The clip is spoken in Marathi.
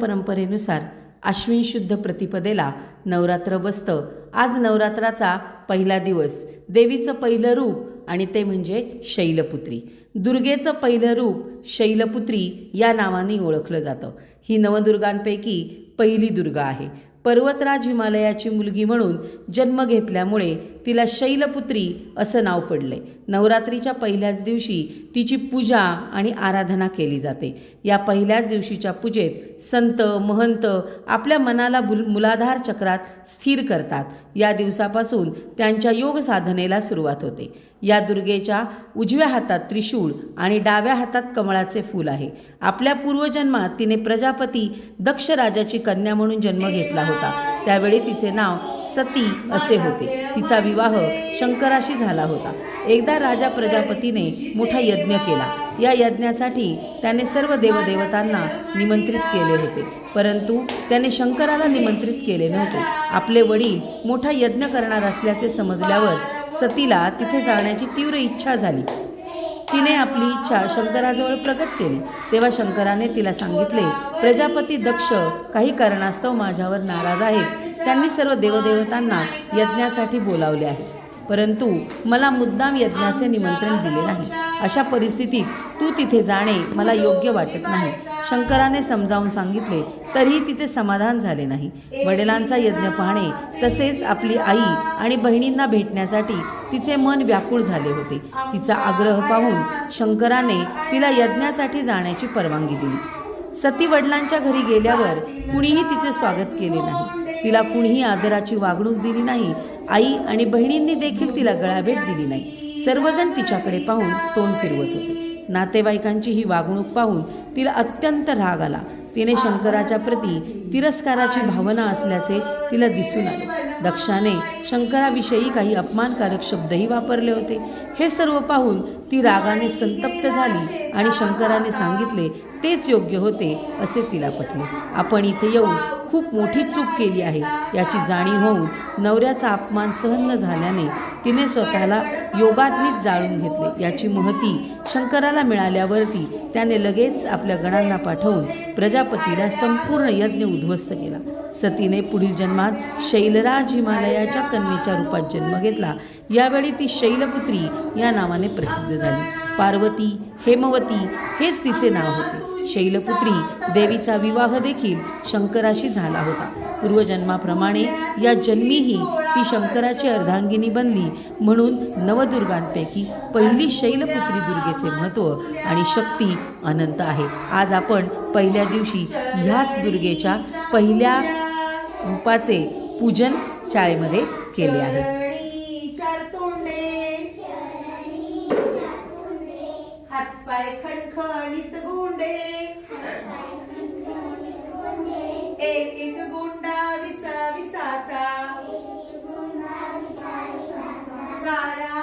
परंपरेनुसार आश्विन शुद्ध प्रतिपदेला नवरात्र बसतं। आज नवरात्राचा पहिला दिवस। देवीचं पहिलं रूप आणि ते म्हणजे शैलपुत्री। दुर्गेचं पहिलं रूप शैलपुत्री या नावाने ओळखलं जातं। ही नवदुर्गांपैकी पहिली दुर्गा आहे। पर्वतराज हिमालयाची मुलगी म्हणून जन्म घेतल्यामुळे तिला शैलपुत्री असं नाव पडले। नवरात्रीच्या पहिल्याच दिवशी तिची पूजा आणि आराधना केली जाते। या पहिल्याच दिवशीच्या पूजेत संत महंत आपल्या मनाला मूलाधार चक्रात स्थिर करतात। या दिवसापासून त्यांच्या योग साधनेला सुरुवात होते। या दुर्गेच्या उजव्या हातात त्रिशूळ आणि डाव्या हातात कमळाचे फूल आहे। आपल्या पूर्वजन्मात तिने प्रजापती दक्ष राजाची कन्या म्हणून जन्म घेतला होता। त्यावेळी तिचे नाव सती असे होते। तिचा विवाह शंकराशी झाला होता। एकदा राजा प्रजापतीने मोठा यज्ञ केला। या यज्ञासाठी त्याने सर्व देवदेवतांना निमंत्रित केले होते, परंतु त्याने शंकराला निमंत्रित केले नव्हते। आपले वडील मोठा यज्ञ करणार असल्याचे समजल्यावर सतीला तिथे जाण्याची तीव्र इच्छा झाली। तिने आपली इच्छा शंकराजवळ प्रकट केली। तेव्हा शंकराने तिला सांगितले, प्रजापती दक्ष काही कारणास्तव माझ्यावर नाराज आहेत। त्यांनी सर्व देवदेवतांना यज्ञासाठी बोलावले आहे, परंतु मला मुद्दाम यज्ञाचे निमंत्रण दिले नाही। अशा परिस्थितीत तू तिथे जाणे मला योग्य वाटत नाही। शंकराने समजावून सांगितले तरीही तिचे समाधान झाले नाही। वडिलांचा यज्ञ पाहणे तसेच आपली आई आणि बहिणींना भेटण्यासाठी तिचे मन व्याकुळ झाले होते। तिचा आग्रह पाहून शंकराने तिला यज्ञासाठी जाण्याची परवानगी दिली। सती वडिलांच्या घरी गेल्यावर कुणीही तिचे स्वागत केले नाही। तिला कुणीही आदराची वागणूक दिली नाही। आई आणि बहिणींनी देखील तिला गळाभेट दिली नाही। सर्वजण तिच्याकडे पाहून तोंड फिरवत होते। नातेवाईकांची ही वागणूक पाहून तिला अत्यंत राग आला। तिने शंकराच्या प्रती तिरस्काराची भावना असल्याचे तिला दिसून आले। दक्षाने शंकराविषयी काही अपमानकारक शब्दही वापरले होते। हे सर्व पाहून ती रागाने संतप्त झाली आणि शंकराने सांगितले तेच योग्य होते असे तिला पटले। आपण इथे येऊन खूप मोठी चूक केली आहे याची जाणीव होऊन नवऱ्याचा अपमान सहन न झाल्याने तिने स्वतःला योगाग्नीत जाळून घेतले। याची महती शंकराला मिळाल्यावरती त्याने लगेच आपल्या गणांना पाठवून प्रजापतीला संपूर्ण यज्ञ उद्ध्वस्त केला। सतीने पुढील जन्मात शैलराज हिमालयाच्या कन्येच्या रूपात जन्म घेतला। यावेळी ती शैलपुत्री या नावाने प्रसिद्ध झाली। पार्वती हेमवती हेच तिचे नाव होते। शैलपुत्री देवीचा विवाह देखील शंकराशी झाला होता। पूर्वजन्माप्रमाणे या जन्मीही ती शंकराची अर्धांगिनी बनली, म्हणून नवदुर्गांपैकी पहिली शैलपुत्री दुर्गेचे महत्त्व आणि शक्ती अनंत आहे। आज आपण पहिल्या दिवशी ह्याच दुर्गेच्या पहिल्या रूपाचे पूजन शाळेमध्ये केले आहे। हातपाय खणखणीत गोंडे, एक एक गोंडा विसा विसाचा, साऱ्या